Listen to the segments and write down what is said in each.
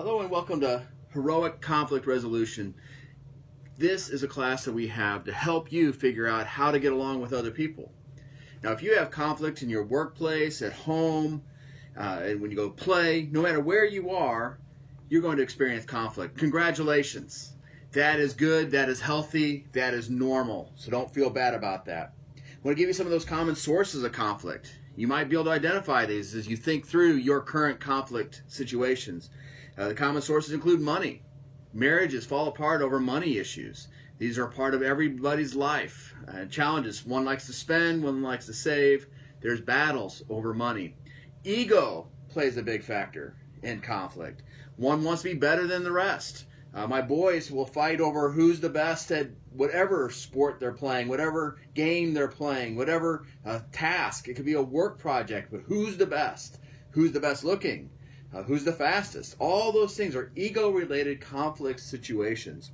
Hello and welcome to Heroic Conflict Resolution. This is a class that we have to help you figure out how to get along with other people. Now, if you have conflict in your workplace, at home, and when you go play, no matter where you are, you're going to experience conflict. Congratulations. That is good, that is healthy, that is normal. So don't feel bad about that. I want to give you some of those common sources of conflict. You might be able to identify these as you think through your current conflict situations. The common sources include money. Marriages fall apart over money issues. These are part of everybody's life. Challenges. One likes to spend, one likes to save. There's battles over money. Ego plays a big factor in conflict. One wants to be better than the rest. My boys will fight over who's the best at whatever sport they're playing, whatever game they're playing, whatever task. It could be a work project, but who's the best? Who's the best looking? Who's the fastest? All those things are ego-related conflict situations.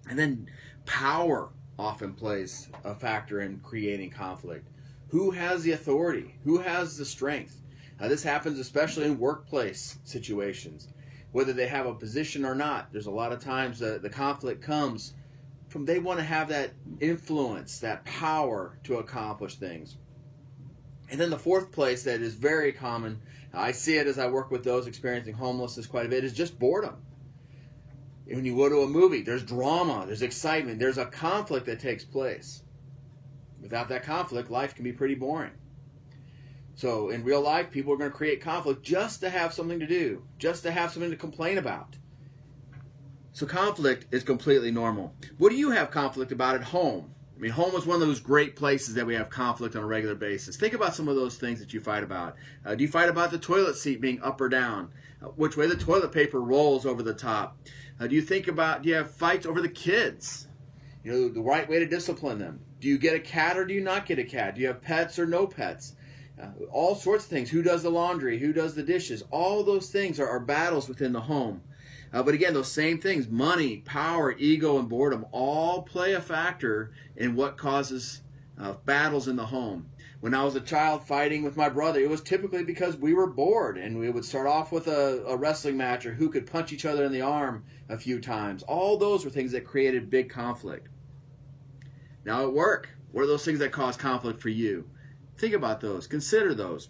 And then power often plays a factor in creating conflict. Who has the authority? Who has the strength? This happens especially in workplace situations. Whether they have a position or not, there's a lot of times the conflict comes from they want to have that influence, that power to accomplish things. And then the fourth place that is very common, I see it as I work with those experiencing homelessness quite a bit, is just boredom. When you go to a movie, there's drama, there's excitement, there's a conflict that takes place. Without that conflict, life can be pretty boring. So in real life, people are going to create conflict just to have something to do, just to have something to complain about. So conflict is completely normal. What do you have conflict about at home? I mean, home is one of those great places that we have conflict on a regular basis. Think about some of those things that you fight about. Do you fight about the toilet seat being up or down? Which way the toilet paper rolls over the top? Do you have fights over the kids? You know, the right way to discipline them. Do you get a cat or do you not get a cat? Do you have pets or no pets? All sorts of things. Who does the laundry? Who does the dishes? All those things are battles within the home. But again, those same things, money, power, ego, and boredom, all play a factor in what causes battles in the home. When I was a child fighting with my brother, it was typically because we were bored, and we would start off with a wrestling match or who could punch each other in the arm a few times. All those were things that created big conflict. Now at work, what are those things that cause conflict for you? Think about those. Consider those.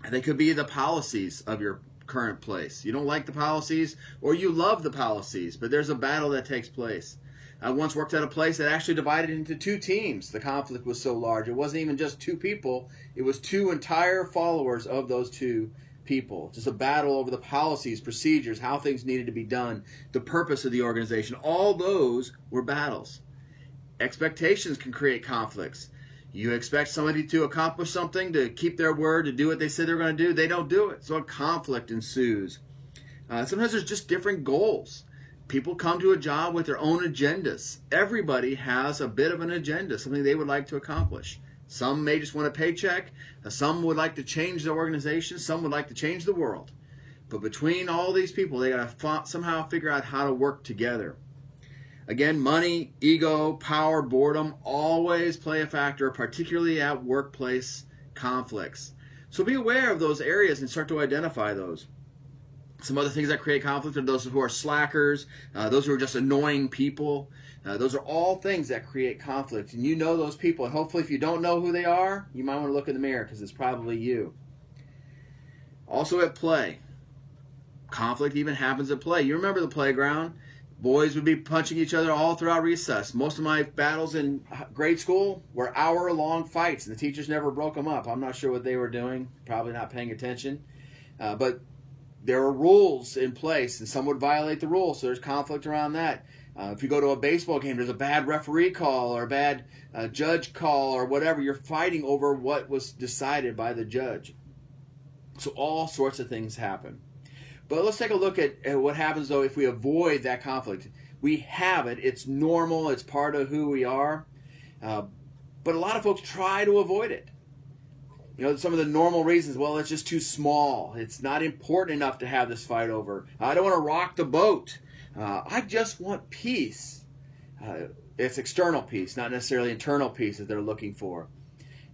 They could be the policies of your current place. You don't like the policies, or you love the policies, but there's a battle that takes place. I once worked at a place that actually divided into two teams. The conflict was so large. It wasn't even just two people. It was two entire followers of those two people. Just a battle over the policies, procedures, how things needed to be done, the purpose of the organization. All those were battles. Expectations can create conflicts. You expect somebody to accomplish something, to keep their word, to do what they said they're going to do. They don't do it. So a conflict ensues. Sometimes there's just different goals. People come to a job with their own agendas. Everybody has a bit of an agenda, something they would like to accomplish. Some may just want a paycheck. Some would like to change the organization. Some would like to change the world. But between all these people, they got to somehow figure out how to work together. Again, money, ego, power, boredom always play a factor, particularly at workplace conflicts. So be aware of those areas and start to identify those. Some other things that create conflict are those who are slackers, those who are just annoying people. Those are all things that create conflict. And you know those people. And hopefully if you don't know who they are, you might want to look in the mirror because it's probably you. Also at play. Conflict even happens at play. You remember the playground. Boys would be punching each other all throughout recess. Most of my battles in grade school were hour-long fights, and the teachers never broke them up. I'm not sure what they were doing, probably not paying attention. But there were rules in place, and some would violate the rules, so there's conflict around that. If you go to a baseball game, there's a bad referee call or a bad judge call or whatever. You're fighting over what was decided by the judge. So all sorts of things happen. But let's take a look at what happens, though, if we avoid that conflict. We have it. It's normal. It's part of who we are. But a lot of folks try to avoid it. You know, some of the normal reasons, well, it's just too small. It's not important enough to have this fight over. I don't want to rock the boat. I just want peace. It's external peace, not necessarily internal peace that they're looking for.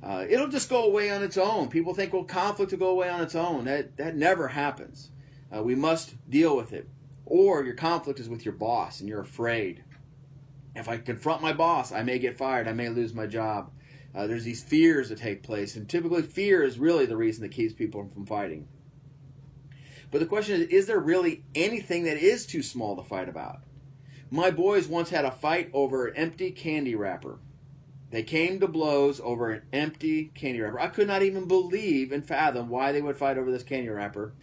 It'll just go away on its own. People think, well, conflict will go away on its own. That never happens. We must deal with it. Or your conflict is with your boss and you're afraid. If I confront my boss, I may get fired. I may lose my job. There's these fears that take place. And typically fear is really the reason that keeps people from fighting. But the question is there really anything that is too small to fight about? My boys once had a fight over an empty candy wrapper. They came to blows over an empty candy wrapper. I could not even believe and fathom why they would fight over this candy wrapper.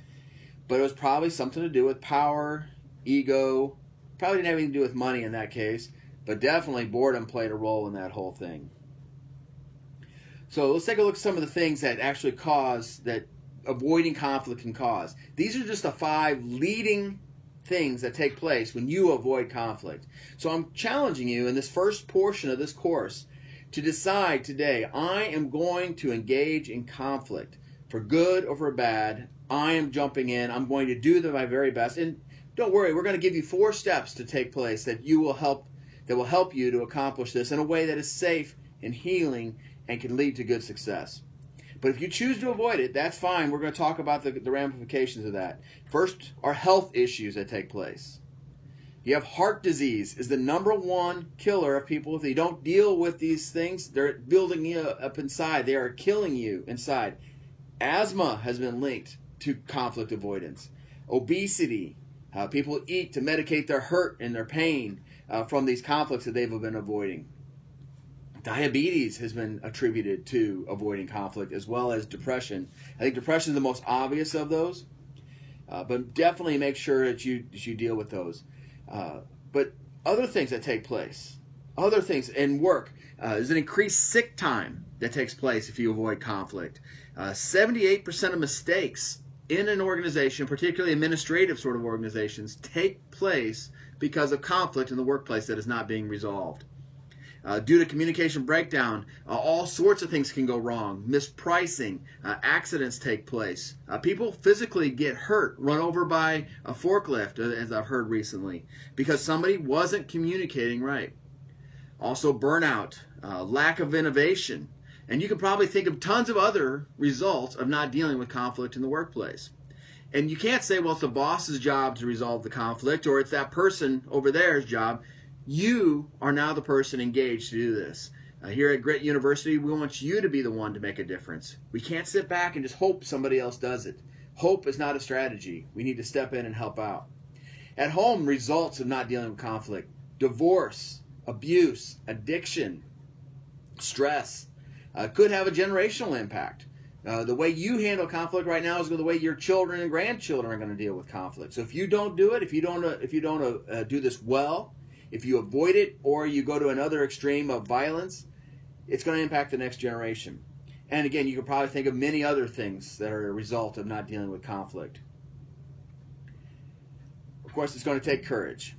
But it was probably something to do with power, ego. Probably didn't have anything to do with money in that case. But definitely boredom played a role in that whole thing. So let's take a look at some of the things that actually cause, that avoiding conflict can cause. These are just the 5 leading things that take place when you avoid conflict. So I'm challenging you in this first portion of this course to decide today, I am going to engage in conflict. For good or for bad, I am jumping in. I'm going to do my very best. And don't worry, we're going to give you 4 steps to take place that will help you to accomplish this in a way that is safe and healing and can lead to good success. But if you choose to avoid it, that's fine. We're going to talk about the ramifications of that. First are health issues that take place. You have heart disease is the #1 killer of people. If they don't deal with these things, they're building you up inside. They are killing you inside. Asthma has been linked to conflict avoidance. Obesity. People eat to medicate their hurt and their pain from these conflicts that they've been avoiding. Diabetes has been attributed to avoiding conflict, as well as depression. I think depression is the most obvious of those, but definitely make sure that you deal with those. But other things that take place, other things in work, there's an increased sick time that takes place if you avoid conflict. 78% of mistakes in an organization, particularly administrative sort of organizations, take place because of conflict in the workplace that is not being resolved. Due to communication breakdown, all sorts of things can go wrong. Mispricing, accidents take place. People physically get hurt, run over by a forklift, as I've heard recently, because somebody wasn't communicating right. Also burnout, lack of innovation. And you can probably think of tons of other results of not dealing with conflict in the workplace. And you can't say, well, it's the boss's job to resolve the conflict, or it's that person over there's job. You are now the person engaged to do this. Here at Grit University, we want you to be the one to make a difference. We can't sit back and just hope somebody else does it. Hope is not a strategy. We need to step in and help out. At home, results of not dealing with conflict: divorce, abuse, addiction, stress. Could have a generational impact. The way you handle conflict right now is the way your children and grandchildren are going to deal with conflict. So if you don't do it, if you don't do this well, if you avoid it, or you go to another extreme of violence, it's going to impact the next generation. And again, you can probably think of many other things that are a result of not dealing with conflict. Of course, it's going to take courage.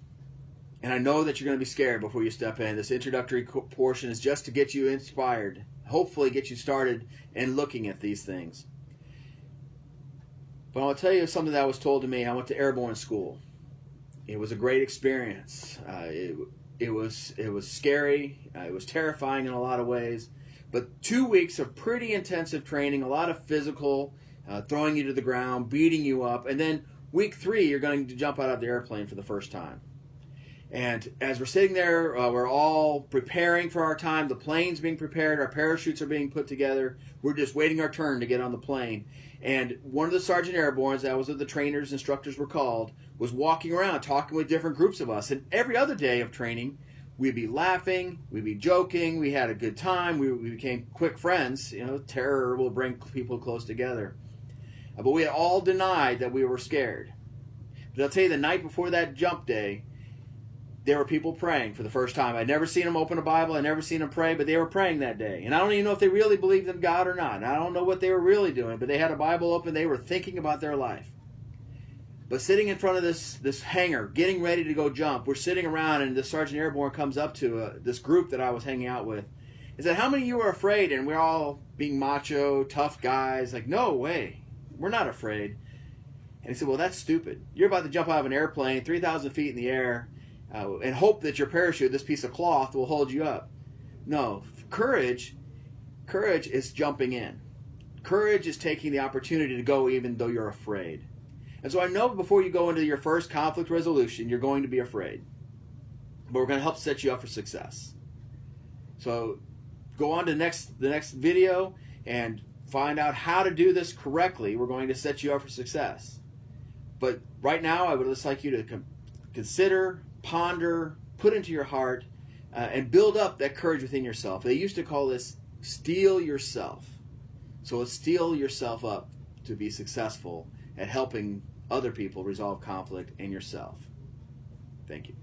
And I know that you're going to be scared before you step in. This introductory portion is just to get you inspired, hopefully get you started in looking at these things. But I'll tell you something that was told to me. I went to airborne school. It was a great experience. It was scary. It was terrifying in a lot of ways. But 2 weeks of pretty intensive training, a lot of physical, throwing you to the ground, beating you up. And then week 3, you're going to jump out of the airplane for the first time. And as we're sitting there, we're all preparing for our time. The plane's being prepared. Our parachutes are being put together. We're just waiting our turn to get on the plane. And one of the Sergeant Airborns, that was what the trainers, instructors were called, was walking around talking with different groups of us. And every other day of training, we'd be laughing, we'd be joking, we had a good time, we became quick friends. You know, terror will bring people close together. But we had all denied that we were scared. But I'll tell you, the night before that jump day, there were people praying for the first time. I'd never seen them open a Bible. I'd never seen them pray, but they were praying that day. And I don't even know if they really believed in God or not. And I don't know what they were really doing, but they had a Bible open. They were thinking about their life. But sitting in front of this hangar, getting ready to go jump, we're sitting around, and the Sergeant Airborne comes up to this group that I was hanging out with and said, "How many of you are afraid?" And we're all being macho, tough guys. Like, no way. We're not afraid. And he said, "Well, that's stupid. You're about to jump out of an airplane 3,000 feet in the air, and hope that your parachute, this piece of cloth, will hold you up." No, courage is jumping in. Courage is taking the opportunity to go even though you're afraid. And so I know before you go into your first conflict resolution, you're going to be afraid. But we're going to help set you up for success. So go on to the next video and find out how to do this correctly. We're going to set you up for success. But right now, I would just like you to consider, ponder, put into your heart, and build up that courage within yourself. They used to call this steel yourself. So let's steel yourself up to be successful at helping other people resolve conflict and yourself. Thank you.